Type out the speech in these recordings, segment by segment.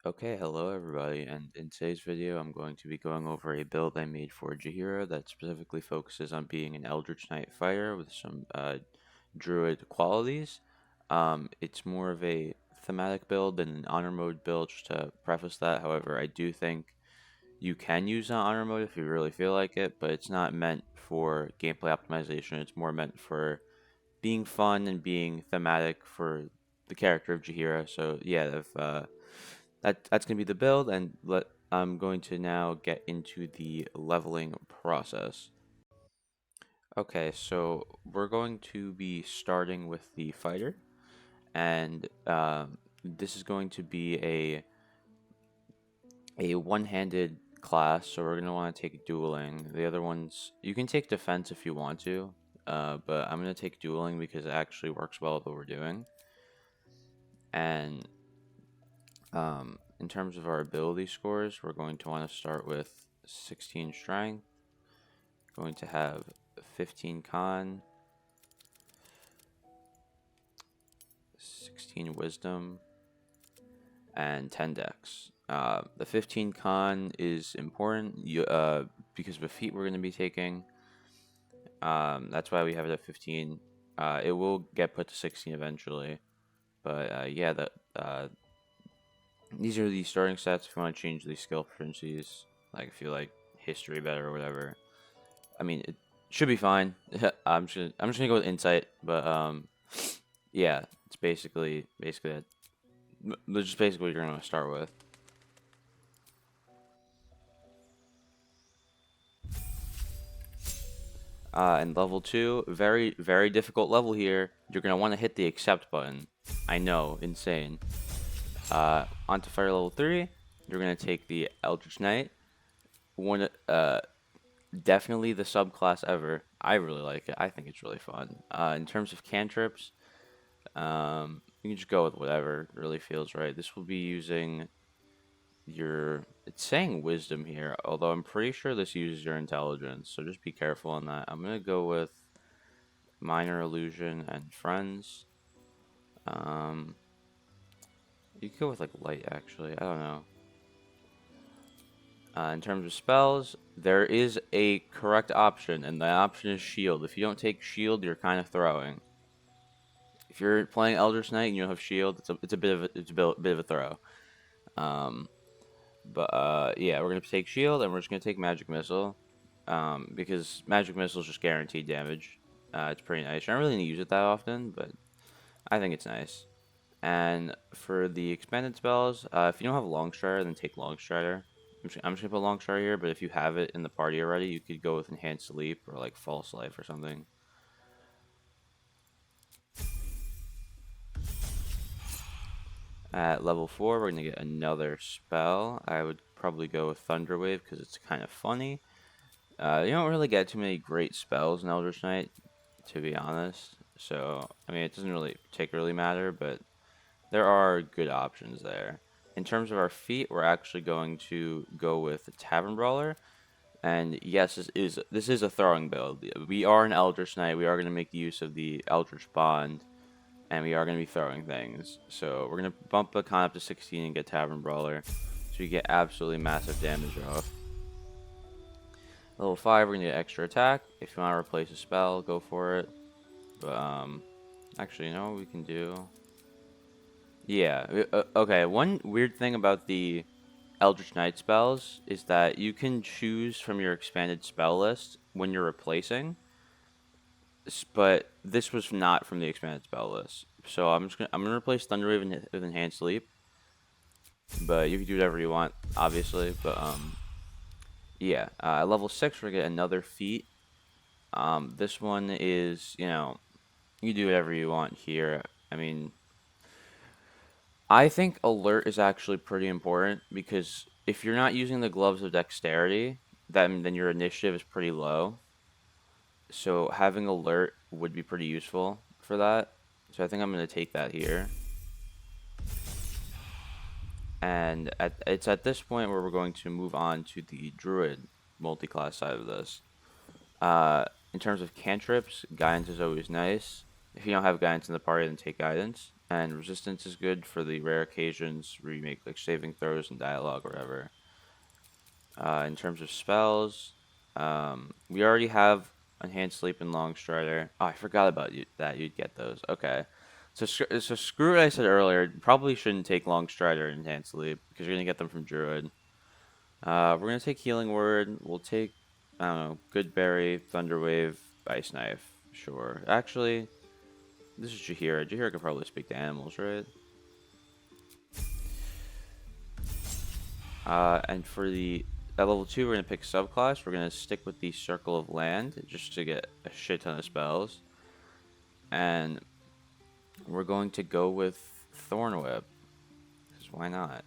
Okay, hello everybody, and in today's video I'm going to be going over a build I made for Jaheira that specifically focuses on being an Eldritch Knight fighter with some druid qualities. It's more of a thematic build than an honor mode build, just to preface that. However, I do think you can use an honor mode if you really feel like it, but it's not meant for gameplay optimization. It's more meant for being fun and being thematic for the character of Jaheira. So yeah, if that's gonna be the build, and I'm going to now get into the leveling process. Okay, so we're going to be starting with the fighter, and this is going to be a one-handed class. So we're gonna want to take dueling. The other ones you can take defense if you want to, but I'm gonna take dueling because it actually works well with what we're doing. And in terms of our ability scores, we're going to want to start with 16 strength, going to have 15 con, 16 wisdom, and 10 dex. The 15 con is important because of a feat we're going to be taking. That's why we have it at 15. It will get put to 16 eventually. But yeah, these are the starting stats if you want to change these skill proficiencies. Like if you like history better or whatever. I mean, it should be fine. I'm just gonna go with insight, but yeah, it's basically that. That's just basically what you're gonna start with. And level two, very difficult level here. You're gonna want to hit the accept button. I know, insane. Onto fire level three, you're gonna take the Eldritch Knight. One, definitely the subclass ever. I really like it. I think it's really fun. In terms of cantrips, you can just go with whatever really feels right. This will be using it's saying wisdom here, although I'm pretty sure this uses your intelligence, so just be careful on that. I'm gonna go with minor illusion and friends. Um, you could go with like light actually. I don't know. In terms of spells, there is a correct option, and the option is shield. If you don't take shield, you're kind of throwing. If you're playing Eldritch Knight and you don't have shield, it's a bit of a throw. Um, But yeah, we're gonna take shield and we're just gonna take magic missile, because magic missile is just guaranteed damage. It's pretty nice. I don't really use it that often, but I think it's nice. And for the expanded spells, if you don't have long strider, then take long strider. I'm just gonna put long strider here, but if you have it in the party already, you could go with enhanced sleep or like false life or something. At level 4, we're gonna get another spell. I would probably go with Thunder Wave because it's kind of funny. You don't really get too many great spells in Eldritch Knight, to be honest. So, I mean, it doesn't really particularly matter, but there are good options there. In terms of our feat, we're actually going to go with the Tavern Brawler. And yes, this is a throwing build. We are an Eldritch Knight. We are going to make use of the Eldritch Bond, and we are going to be throwing things. So we're going to bump the con up to 16 and get Tavern Brawler, so you get absolutely massive damage off. Level 5, we're gonna get extra attack. If you want to replace a spell, go for it. But actually, you know what we can do? Yeah. Okay. One weird thing about the Eldritch Knight spells is that you can choose from your expanded spell list when you're replacing. But this was not from the expanded spell list. So I'm gonna replace Thunderwave with Enhanced Sleep. But you can do whatever you want, obviously. But yeah. Level 6, we're gonna get another feat. This one is, you do whatever you want here. I mean, I think alert is actually pretty important because if you're not using the gloves of dexterity, then your initiative is pretty low. So having alert would be pretty useful for that. So I think I'm going to take that here. And it's at this point where we're going to move on to the druid multi-class side of this. In terms of cantrips, guidance is always nice. If you don't have guidance in the party, then take guidance. And resistance is good for the rare occasions where you make like saving throws and dialogue or whatever. In terms of spells, we already have Enhanced Sleep and Long Strider. Oh, I forgot about you that you'd get those. Okay. So screw what I said earlier. Probably shouldn't take Long Strider and Enhanced Sleep because you're gonna get them from Druid. We're gonna take Healing Word. We'll take, I don't know, Good Berry, Thunder Wave, Ice Knife. Sure. Actually, this is Jaheira. Jaheira could probably speak to animals, right? And for the at level 2, we're gonna pick subclass. We're gonna stick with the Circle of Land just to get a shit ton of spells, and we're going to go with Thorn Whip. Because why not?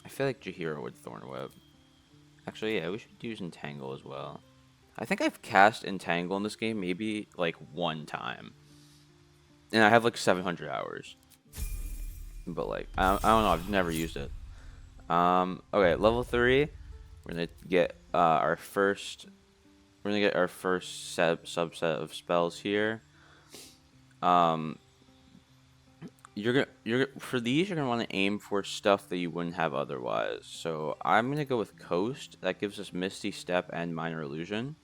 I feel like Jaheira would Thorn Whip. Actually, yeah, we should use Entangle as well. I think I've cast Entangle in this game maybe like one time, and I have like 700 hours. But like, I don't know. I've never used it. Okay, level 3. We're gonna get our first. We're gonna get our first subset of spells here. Um, you're for these you're gonna want to aim for stuff that you wouldn't have otherwise. So I'm gonna go with Coast. That gives us Misty Step and Minor Illusion.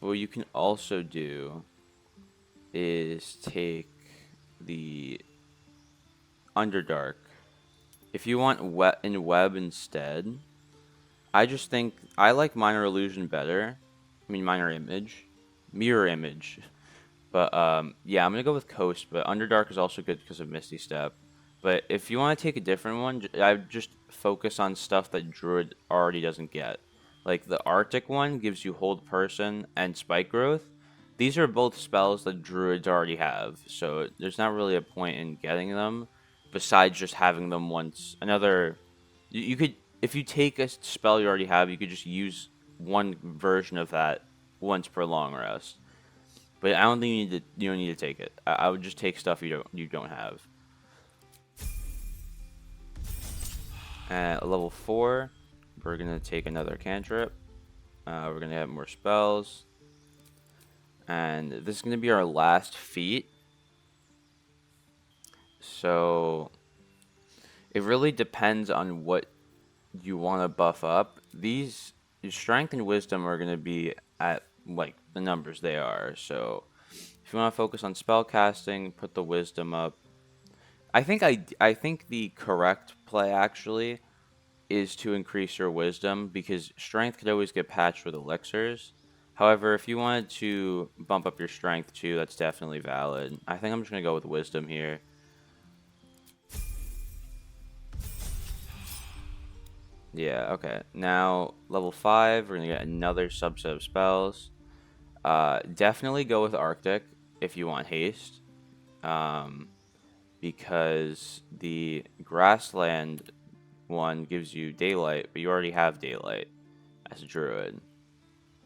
But what you can also do is take the Underdark. If you want web instead, I just think I like Minor Illusion better. I mean Minor Image, Mirror Image. But yeah, I'm gonna go with Coast. But Underdark is also good because of Misty Step. But if you want to take a different one, I just focus on stuff that Druid already doesn't get. Like the Arctic one gives you Hold Person and Spike Growth. These are both spells that Druids already have, so there's not really a point in getting them, besides just having them once. You could, if you take a spell you already have, you could just use one version of that once per long rest. But I don't think you don't need to take it. I would just take stuff you don't have. At level 4, we're gonna take another cantrip. We're gonna have more spells, and this is gonna be our last feat. So it really depends on what you want to buff up. These strength and wisdom are gonna be at like the numbers they are. So if you want to focus on spell casting, put the wisdom up. I think the correct play actually is to increase your wisdom because strength could always get patched with elixirs. However, if you wanted to bump up your strength too, that's definitely valid. I think I'm just gonna go with wisdom here. Yeah, okay. Now level 5, we're gonna get another subset of spells. Definitely go with Arctic if you want haste. Um, because the grassland one gives you daylight, but you already have daylight as a druid.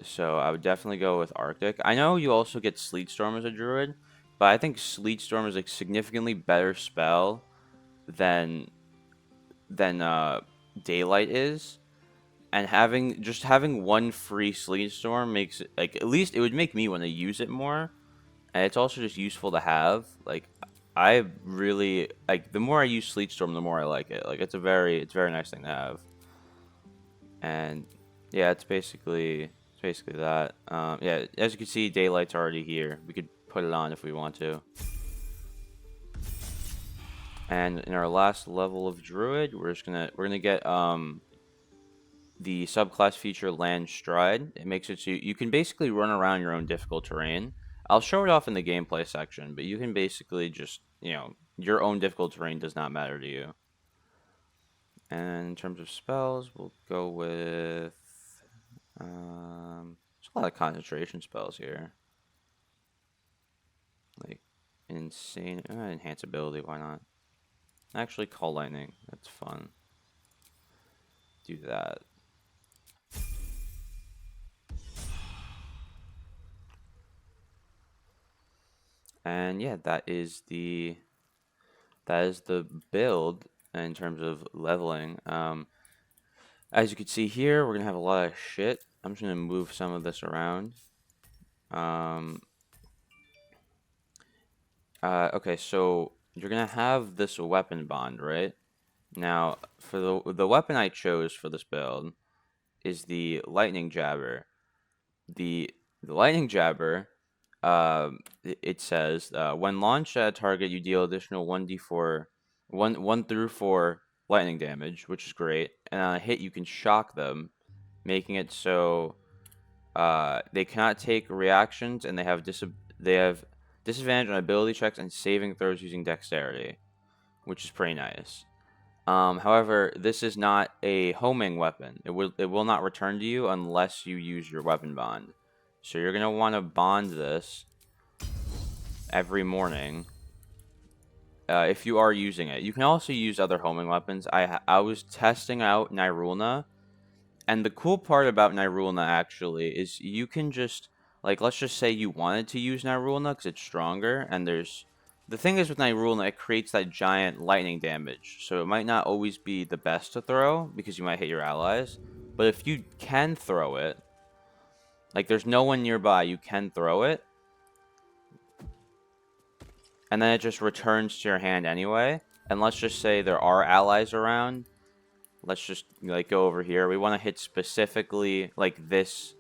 So I would definitely go with Arctic. I know you also get Sleet Storm as a druid, but I think Sleet Storm is a significantly better spell than than daylight is. And having one free Sleet Storm makes it like at least it would make me want to use it more. And it's also just useful to have. Like I really like the more I use Sleet Storm, the more I like it. Like it's a very nice thing to have. And yeah, it's basically that. Yeah, as you can see, daylight's already here. We could put it on if we want to. And in our last level of Druid, we're gonna get the subclass feature Land Stride. It makes it so you can basically run around your own difficult terrain. I'll show it off in the gameplay section, but you can basically just, your own difficult terrain does not matter to you. And in terms of spells, we'll go with there's a lot of concentration spells here. Like insane enhance ability, why not? Actually call lightning. That's fun. Do that. And yeah, that is the build in terms of leveling. As you can see here, we're gonna have a lot of shit. I'm just gonna move some of this around. Um, Okay, so you're gonna have this weapon bond, right? Now, for the weapon I chose for this build is the lightning jabber. The lightning jabber, it says when launched at a target, you deal additional 1d4, 1 through 4 lightning damage, which is great. And on a hit, you can shock them, making it so they cannot take reactions, and they have disadvantage on ability checks and saving throws using dexterity, which is pretty nice. However, this is not a homing weapon. It will not return to you unless you use your weapon bond. So you're gonna want to bond this every morning if you are using it. You can also use other homing weapons. I was testing out Nirulna, and the cool part about Nirulna actually is you can just, like, let's just say you wanted to use Nirulna because it's stronger, and the thing is with Nirulna, it creates that giant lightning damage, so it might not always be the best to throw because you might hit your allies. But if you can throw it, like there's no one nearby, you can throw it, and then it just returns to your hand anyway. And let's just say there are allies around. Let's just like go over here. We want to hit specifically like this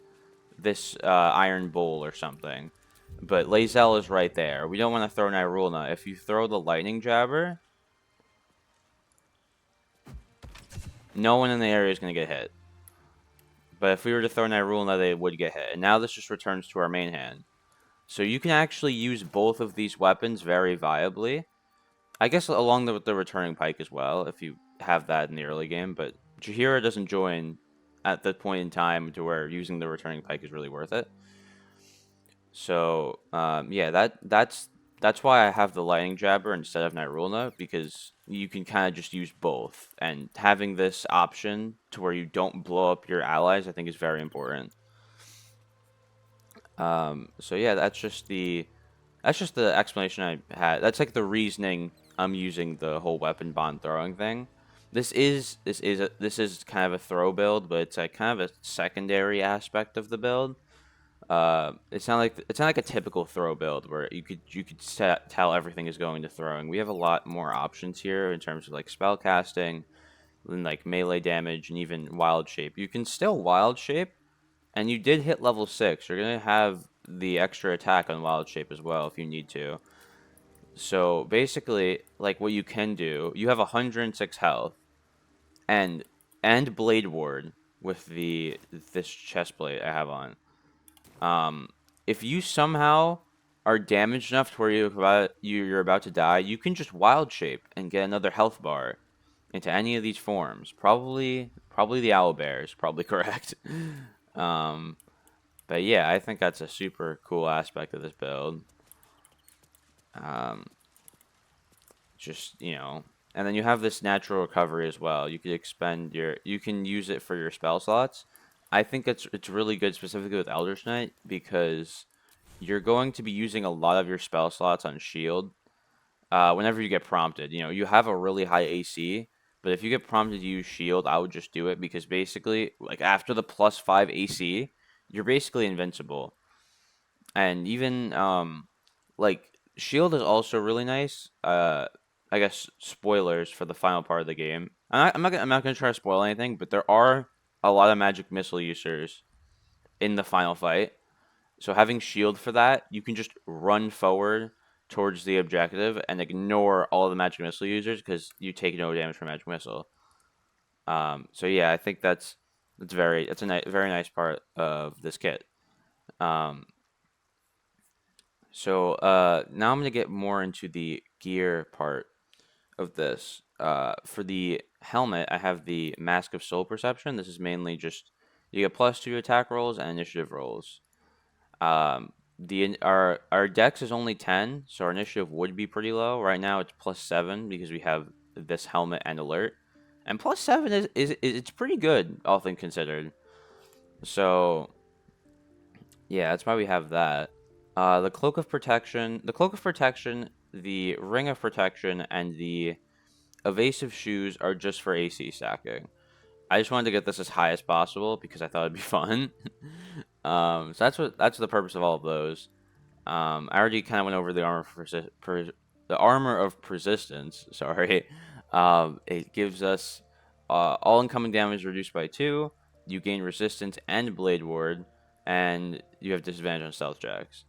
iron bowl or something. But Lae'zel is right there. We don't want to throw Nirulna. If you throw the lightning jabber, no one in the area is going to get hit. But if we were to throw Nirulna, they would get hit. And now this just returns to our main hand. So you can actually use both of these weapons very viably. I guess along with the returning pike as well, if you have that in the early game. But Jaheira doesn't join at the point in time to where using the returning pike is really worth it. So yeah, that's why I have the lightning jabber instead of Nirulna, because you can kind of just use both, and having this option to where you don't blow up your allies, I think is very important. So yeah, that's just the explanation I had. That's like the reasoning I'm using the whole weapon bond throwing thing. This is kind of a throw build, but it's like kind of a secondary aspect of the build. It's not like a typical throw build where you could tell everything is going to throwing. We have a lot more options here in terms of like spell casting and like melee damage and even wild shape. You can still wild shape, and you did hit level 6. You're gonna have the extra attack on wild shape as well if you need to. So basically, like what you can do, you have 106 health and blade ward with this chest plate I have on. Um, if you somehow are damaged enough to where you're about to die, you can just wild shape and get another health bar into any of these forms. Probably the owl bear is probably correct. um, but yeah, I think that's a super cool aspect of this build. Um, just and then you have this natural recovery as well. You can use it for your spell slots. I think it's really good specifically with Elder's Knight because you're going to be using a lot of your spell slots on shield whenever you get prompted. You have a really high AC, but if you get prompted to use shield, I would just do it because basically, like after the +5 AC, you're basically invincible. And even like shield is also really nice. I guess spoilers for the final part of the game. I'm not gonna try to spoil anything, but there are a lot of magic missile users in the final fight. So having shield for that, you can just run forward towards the objective and ignore all the magic missile users because you take no damage from magic missile. So yeah, I think that's a very nice part of this kit. Um, so now I'm gonna get more into the gear part of this. For the helmet, I have the Mask of Soul Perception. This is mainly just you get +2 attack rolls and initiative rolls. Our dex is only 10, so our initiative would be pretty low. Right now it's +7 because we have this helmet and alert, and +7 is it's pretty good all things considered. So yeah, that's why we have that. The cloak of protection, the ring of protection, and the evasive shoes are just for AC stacking. I just wanted to get this as high as possible because I thought it'd be fun. So that's the purpose of all of those. I already kind of went over the armor of persistence. Sorry. It gives us all incoming damage reduced by 2. You gain resistance and blade ward, and you have disadvantage on stealth checks.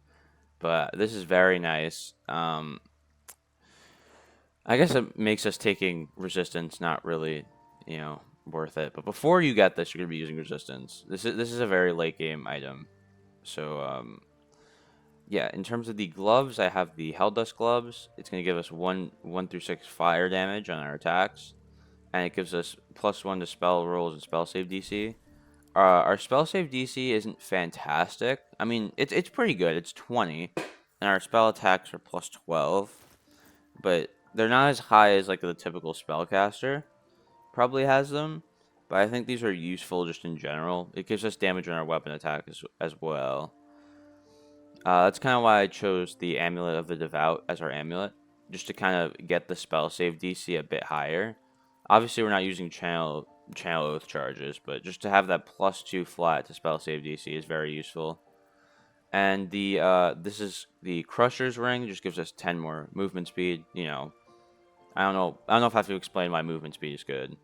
But this is very nice. I guess it makes us taking resistance not really, worth it. But before you get this, you're gonna be using resistance. This is a very late game item. So yeah, in terms of the gloves, I have the Hell Dust gloves. It's gonna give us 1 through 6 fire damage on our attacks, and it gives us +1 to spell rolls and spell save DC. Our spell save DC isn't fantastic. I mean, it's pretty good. It's 20, and our spell attacks are +12, but they're not as high as like the typical spellcaster probably has them. But I think these are useful just in general. It gives us damage on our weapon attack as well. That's kind of why I chose the Amulet of the Devout as our amulet, just to kind of get the spell save DC a bit higher. Obviously, we're not using channel oath charges, but just to have that +2 flat to spell save DC is very useful. And this is the Crusher's Ring, just gives us 10 more movement speed. I don't know if I have to explain why movement speed is good.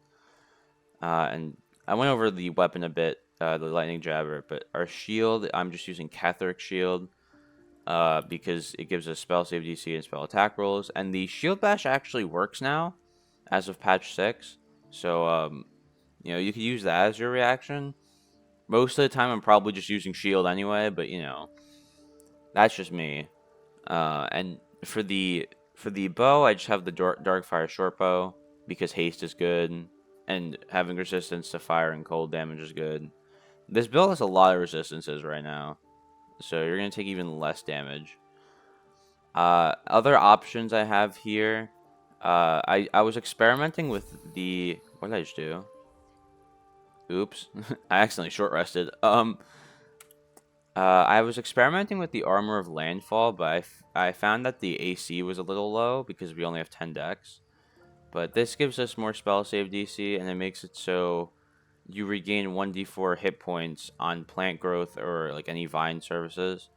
And I went over the weapon a bit, the lightning jabber, but our shield, I'm just using Catheric Shield. Because it gives us spell save DC and spell attack rolls, and the shield bash actually works now, as of patch 6. So you could use that as your reaction. Most of the time, I'm probably just using shield anyway, but that's just me. And for the bow, I just have the Darkfire short bow because haste is good, and having resistance to fire and cold damage is good. This build has a lot of resistances right now, so you're going to take even less damage. Other options I have here, I was experimenting with the... What did I just do? Oops. I accidentally short rested. I was experimenting with the Armor of Landfall, but I found that the AC was a little low because we only have 10 decks. But this gives us more spell save DC, and it makes it so you regain 1d4 hit points on plant growth or like any vine services.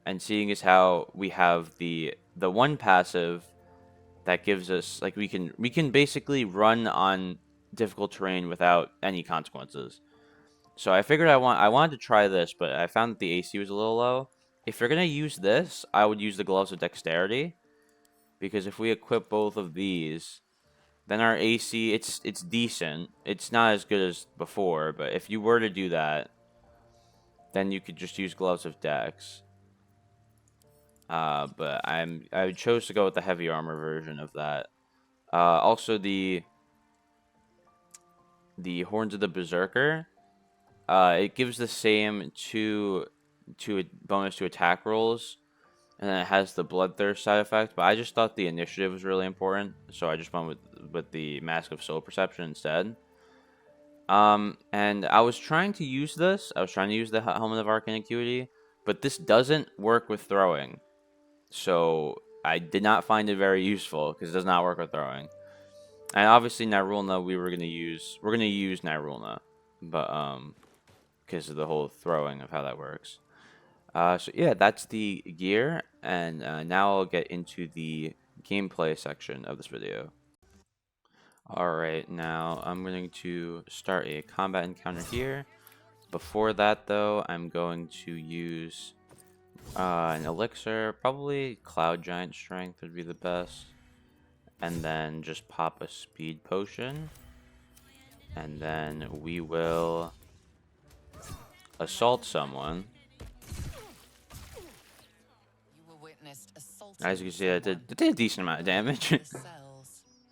And seeing as how we have the one passive that gives us, like, we can basically run on difficult terrain without any consequences. So I figured I wanted to try this, but I found that the AC was a little low. If you're gonna use this, I would use the Gloves of Dexterity, because if we equip both of these, then our AC, it's decent. It's not as good as before, but if you were to do that, then you could just use Gloves of Dex. But I chose to go with the heavy armor version of that. Also the Horns of the Berserker. It gives the same two bonus to attack rolls, and then it has the Bloodthirst side effect. But I just thought the initiative was really important, so I just went with the Mask of Soul Perception instead. And I was trying to use this. I was trying to use the Helmet of Arcane Acuity, but this doesn't work with throwing. So I did not find it very useful because it does not work with throwing. And obviously Nirulna we're gonna use Nirulna, but because of the whole throwing of how that works. So yeah, that's the gear, and now I'll get into the gameplay section of this video. Alright, now I'm going to start a combat encounter here. Before that though, I'm going to use an elixir, probably Cloud Giant Strength would be the best. And then just pop a speed potion. And then we will assault someone. As you can see, I did a decent amount of damage.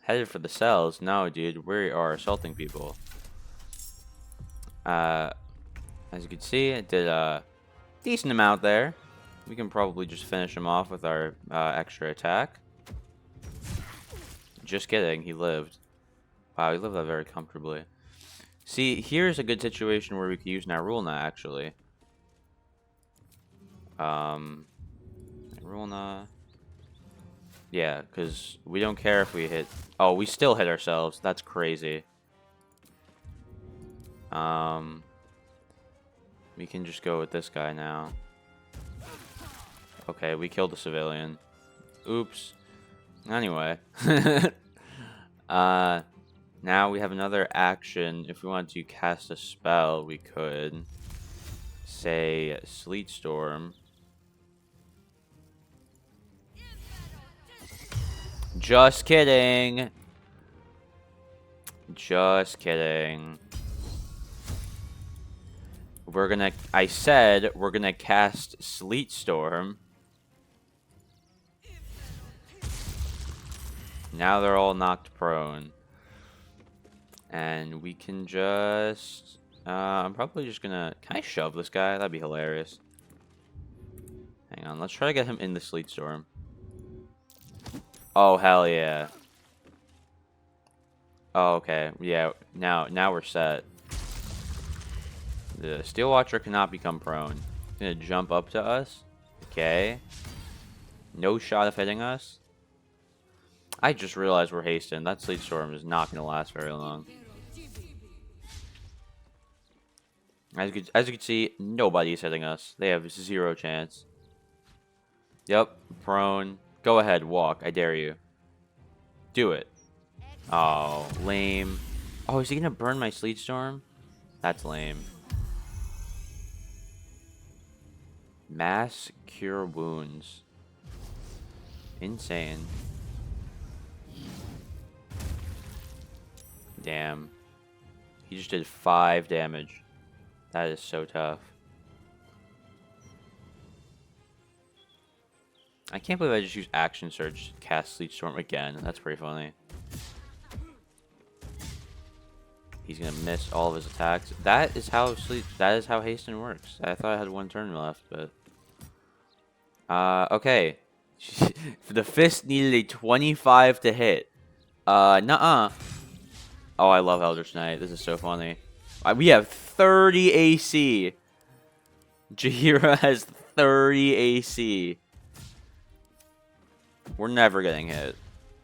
Headed for the cells. No, dude, we are assaulting people. As you can see, it did a decent amount there. We can probably just finish him off with our extra attack. Just kidding, he lived. Wow, he lived that very comfortably. See, here's a good situation where we could use Nirulna, actually. Nirulna. Yeah, because we don't care if we hit... Oh, we still hit ourselves. That's crazy. We can just go with this guy now. Okay, we killed a civilian. Oops. Anyway. Now we have another action. If we want to cast a spell, we could say Sleet Storm. Just kidding. Just kidding. I said we're gonna cast Sleet Storm. Now they're all knocked prone. And we can just... I'm probably just gonna... Can I shove this guy? That'd be hilarious. Hang on, let's try to get him in the Sleet Storm. Oh, hell yeah. Oh, okay. Yeah, now we're set. The Steel Watcher cannot become prone. He's gonna jump up to us. Okay. No shot of hitting us. I just realized we're hasting. That Sleet Storm is not gonna last very long. As you can see, nobody's hitting us. They have 0 chance. Yep, prone. Go ahead, walk. I dare you. Do it. Oh, lame. Oh, is he gonna burn my Sleet Storm? That's lame. Mass Cure Wounds. Insane. Damn. He just did 5 damage. That is so tough. I can't believe I just used Action Surge to cast Sleet Storm again. That's pretty funny. He's gonna miss all of his attacks. That is how hasten works. I thought I had 1 turn left, but okay. The fist needed a 25 to hit. Nuh-uh. Oh, I love Eldritch Knight. This is so funny. We have 30 AC. Jaheira has 30 AC. We're never getting hit.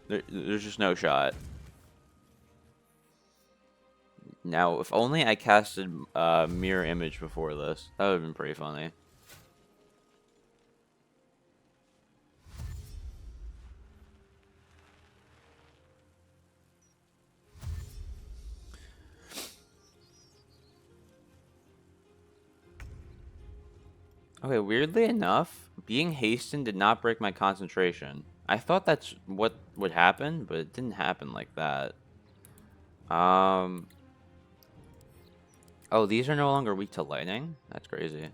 There's just no shot. Now, if only I casted Mirror Image before this. That would have been pretty funny. Okay, weirdly enough, being hastened did not break my concentration. I thought that's what would happen, but it didn't happen like that. Oh, these are no longer weak to lightning? That's crazy.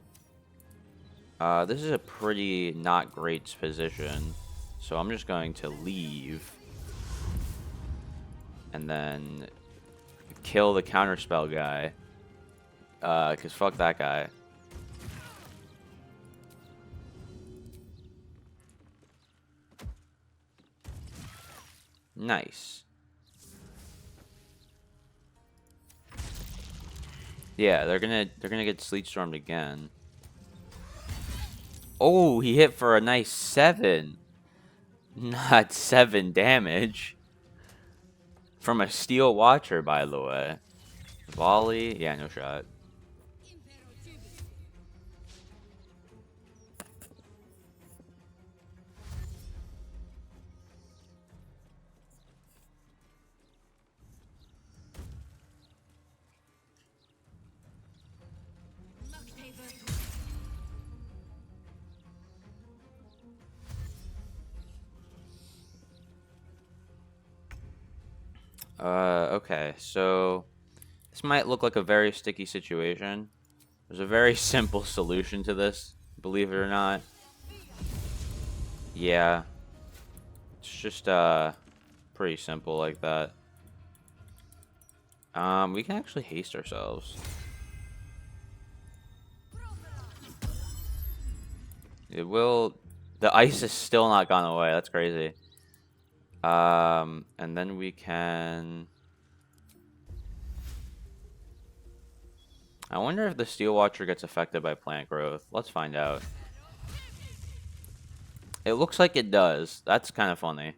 This is a pretty not great position. So I'm just going to leave. And then kill the counterspell guy. Because fuck that guy. Nice. Yeah, they're gonna get Sleet Stormed again. Oh, he hit for a nice 7. Not 7 damage. From a Steel Watcher, by the way. Volley? Yeah, no shot. Okay, so this might look like a very sticky situation. There's a very simple solution to this, believe it or not. Yeah. It's just, pretty simple like that. We can actually haste ourselves. It will... The ice is still not gone away, that's crazy. And then we can... I wonder if the Steel Watcher gets affected by plant growth. Let's find out. It looks like it does. That's kind of funny.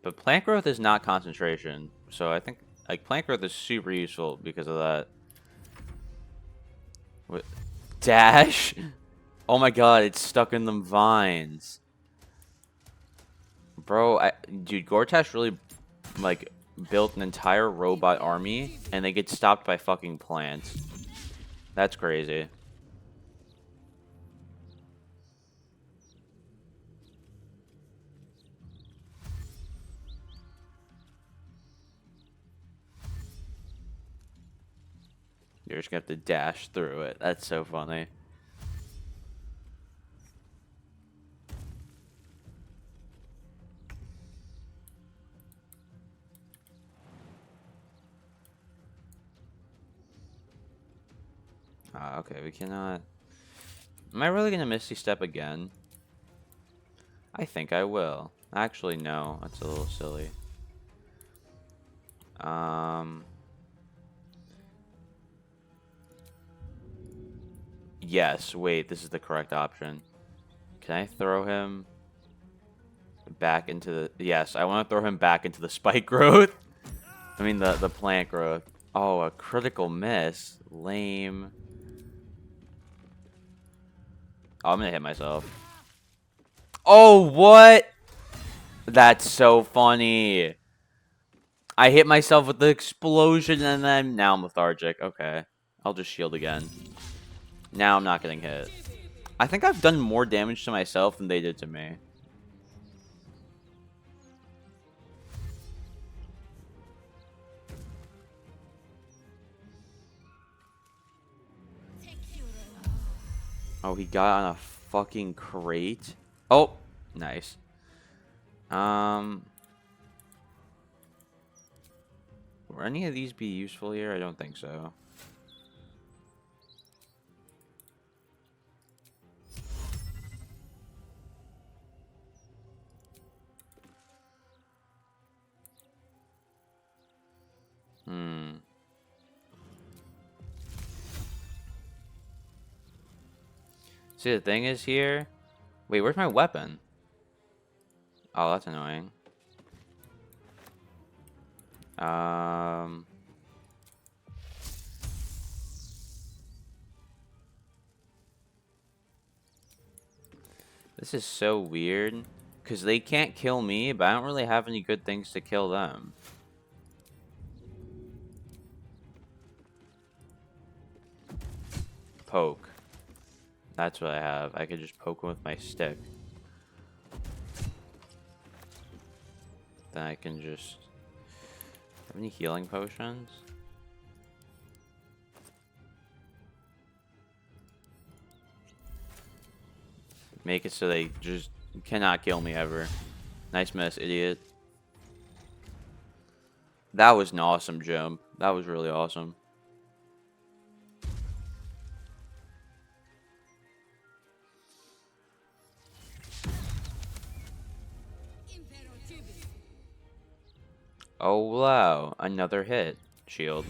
But plant growth is not concentration. So I think like plant growth is super useful because of that. What? Dash? Oh my god, it's stuck in them vines. Bro, dude, Gortash really, like, built an entire robot army, and they get stopped by fucking plants. That's crazy. You're just gonna have to dash through it. That's so funny. Okay, we cannot... Am I really gonna Misty Step again? I think I will. Actually, no. That's a little silly. Yes, wait, this is the correct option. Can I throw him back into the... Yes, I want to throw him back into the spike growth. I mean, the plant growth. Oh, a critical miss. Lame. Oh, I'm gonna hit myself. Oh, what? That's so funny. I hit myself with the explosion and then now I'm lethargic. Okay. I'll just shield again. Now I'm not getting hit. I think I've done more damage to myself than they did to me. Oh, he got on a fucking crate. Oh, nice. Will any of these be useful here? I don't think so. See, the thing is here... Wait, where's my weapon? Oh, that's annoying. This is so weird. Because they can't kill me, but I don't really have any good things to kill them. Poke. That's what I have. I could just poke him with my stick. Then I can just... Have any healing potions? Make it so they just cannot kill me ever. Nice miss, idiot. That was an awesome jump. That was really awesome. Oh, wow. Another hit. Shield.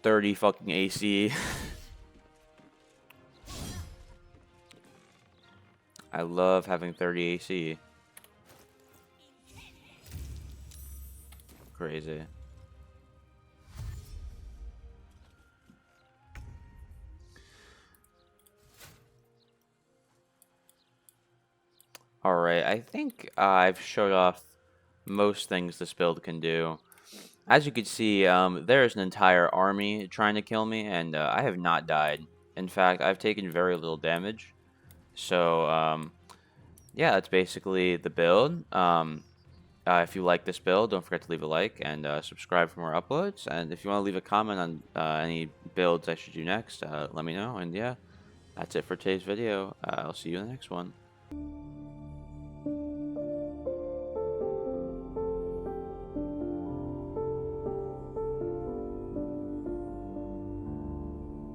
30 fucking AC. I love having 30 AC. Crazy. Alright, I think I've showed off most things this build can do. As you can see, there's an entire army trying to kill me, and I have not died. In fact, I've taken very little damage. So, yeah, that's basically the build. If you like this build, don't forget to leave a like and subscribe for more uploads. And if you want to leave a comment on any builds I should do next, let me know. And yeah, that's it for today's video. I'll see you in the next one.